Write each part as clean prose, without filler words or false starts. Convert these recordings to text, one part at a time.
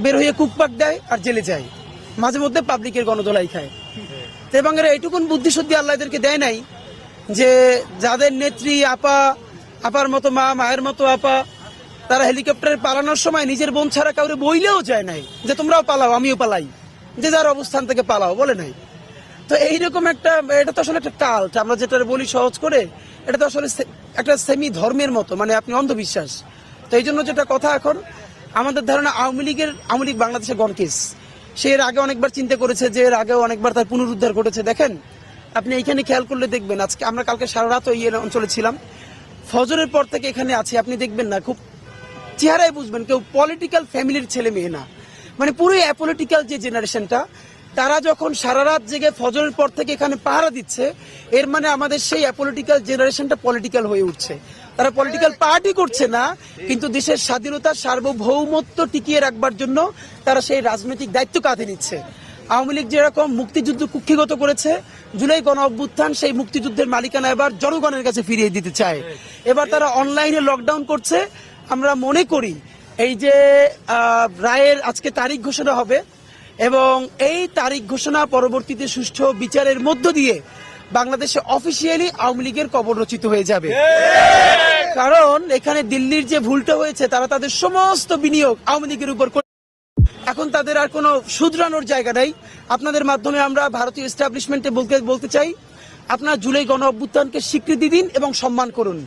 বের হয়ে কুকপাক দেয় আর জেলে যায়, মাঝে মধ্যে পাবলিকের গণদোলাই খায়। এবং এরা এইটুকুন বুদ্ধিশুদ্ধি আল্লাহ এদেরকে দেয় নাই যে যাদের নেত্রী আপার মতো মা, মায়ের মতো আপা, তারা হেলিকপ্টারে পালানোর সময় নিজের বোন ছাড়া কাউরে বইলেও যায় নাই যে তোমরাও পালাও আমিও পালাই, যে যার অবস্থান থেকে পালাও বলে নাই। তো এইরকম একটা, এটা তো আসলে একটা কাল্ট, আমরা যেটা বলি সহজ করে, এটা তো আসলে একটা সেমি ধর্মের মতো, মানে আপনি অন্ধবিশ্বাস। তো এই জন্য যেটা কথা, এখন আমাদের ধারণা আওয়ামী লীগ বাংলাদেশে গণকেস, সে এর আগে অনেকবার চিন্তা করেছে, যে এর আগেও অনেকবার তার পুনরুদ্ধার ঘটেছে। দেখেন আপনি এইখানে খেয়াল করলে দেখবেন, আজকে আমরা কালকে সারা রাত ওই অঞ্চলে ছিলাম, ফজরের পর থেকে এখানে আছি, আপনি দেখবেন না খুব চেহারায় বুঝবেন কেউ পলিটিক্যাল ফ্যামিলির ছেলে মেয়ে না, মানে পুরোই অ্যাপলিটিক্যাল যে জেনারেশনটা, তারা যখন সারা রাত জেগে ফজরের পর থেকে এখানে পাহারা দিচ্ছে, এর মানে আমাদের সেই অ্যাপলিটিক্যাল জেনারেশনটা পলিটিক্যাল হয়ে উঠছে। তারা পলিটিক্যাল পার্টি করছে না, কিন্তু দেশের স্বাধীনতা সার্বভৌমত্ব টিকিয়ে রাখবার জন্য তারা সেই রাজনৈতিক দায়িত্ব কাঁধে নিচ্ছে। আওয়ামী লীগ যেরকম মুক্তিযুদ্ধ কুক্ষিগত করেছে, জুলাই গণ অভ্যুত্থান সেই মুক্তিযুদ্ধের মালিকানা এবার জনগণের কাছে ফিরিয়ে দিতে চায়। এবার তারা অনলাইনে লকডাউন করছে। আমরা মনে করি এই যে রায়ের আজকে তারিখ ঘোষণা হবে, এবং এই তারিখ ঘোষণা পরবর্তীতে সুষ্ঠু বিচারের মধ্য দিয়ে বাংলাদেশে অফিসিয়ালি আওয়ামী লীগের কবর রচিত হয়ে যাবে। কারণ এখানে দিল্লির যে ভুলটা হয়েছে, তারা তাদের সমস্ত বিনিয়োগ আওয়ামী লীগের উপর, এখন তাদের আর কোনো শুধরানোর জায়গা নাই। আপনাদের মাধ্যমে আমরা ভারতীয় এস্টাবলিশমেন্টে বলতে চাই, আপনারা জুলাই গণ অভ্যুত্থানকে স্বীকৃতি দিন এবং সম্মান করুন।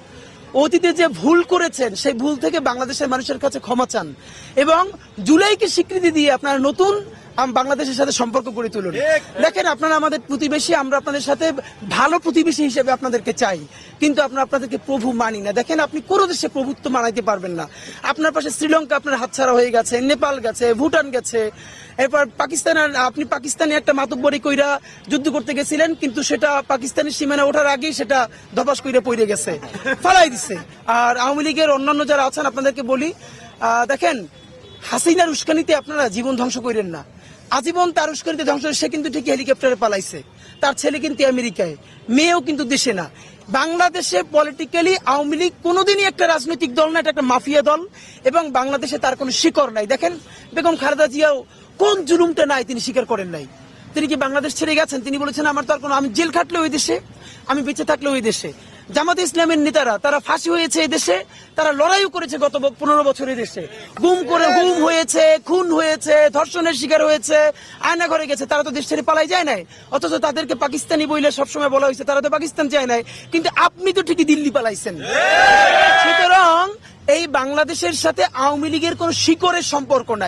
অতীতে যে ভুল করেছেন সেই ভুল থেকে বাংলাদেশের মানুষের কাছে ক্ষমা চান, এবং জুলাইকে স্বীকৃতি দিয়ে আপনারা নতুন বাংলাদেশের সাথে সম্পর্ক গড়ে তুলুন। দেখেন আপনারা আমাদের প্রতিবেশী, আমরা আপনাদের সাথে ভালো প্রতিবেশী হিসেবে আপনাদেরকে চাই, কিন্তু আপনাদেরকে প্রভু মানি না। দেখেন আপনি কোনো দেশে প্রভুত্ব মানাইতে পারবেন না। আপনার পাশে শ্রীলঙ্কা আপনার হাতছাড়া হয়ে গেছে, নেপাল গেছে, ভুটান গেছে, এরপর আপনি পাকিস্তানে একটা মাতব্বরি কইরা যুদ্ধ করতে গেছিলেন, কিন্তু সেটা পাকিস্তানের সীমানা ওঠার আগেই সেটা ধপাস কইরা পড়ে গেছে, ফালাই দিছে। আর আওয়ামী লীগের অন্যান্য যারা আছেন আপনাদেরকে বলি, দেখেন হাসিনার উস্কানিতে আপনারা জীবন ধ্বংস করেন না। আজীবন তার উস্কানিতে ধ্বংস, সে কিন্তু ঠিকই হেলিকপ্টারে পালাইছে, তার ছেলে কিন্তু আমেরিকায়, মেয়েও কিন্তু দেশে না। বাংলাদেশে পলিটিক্যালি আওয়ামী লীগ কোনোদিনই একটা রাজনৈতিক দল না, এটা একটা মাফিয়া দল, এবং বাংলাদেশে তার কোনো শিকড় নাই। দেখেন বেগম খালেদা জিয়াও কোন জুলুমটা নাই তিনি স্বীকার করেন নাই। তিনি কি বাংলাদেশ ছেড়ে গেছেন? তিনি বলেছেন আমার তো আর কোনো, আমি জেল খাটলে ওই দেশে, আমি বেঁচে থাকলে ওই দেশে। জামাতে ইসলামের নেতারা তারা ফাঁসি হয়েছে এই দেশে, তারা লড়াইও করেছে গত 15 বছরের দেশে, গুম হয়েছে, খুন হয়েছে, ধর্ষণের শিকার হয়েছে, আয়না ঘরে গেছে, তারা তো দেশ ছেড়ে পালাই যায় নাই। অথচ তাদেরকে পাকিস্তানি বইলে সবসময় বলা হয়েছে তারা তো পাকিস্তান যায় নাই, কিন্তু আপনি তো ঠিকই দিল্লি পালাইছেন। সুতরাং এই বাংলাদেশের সাথে আওয়ামী লীগের কোন শিকড়ের সম্পর্ক নাই।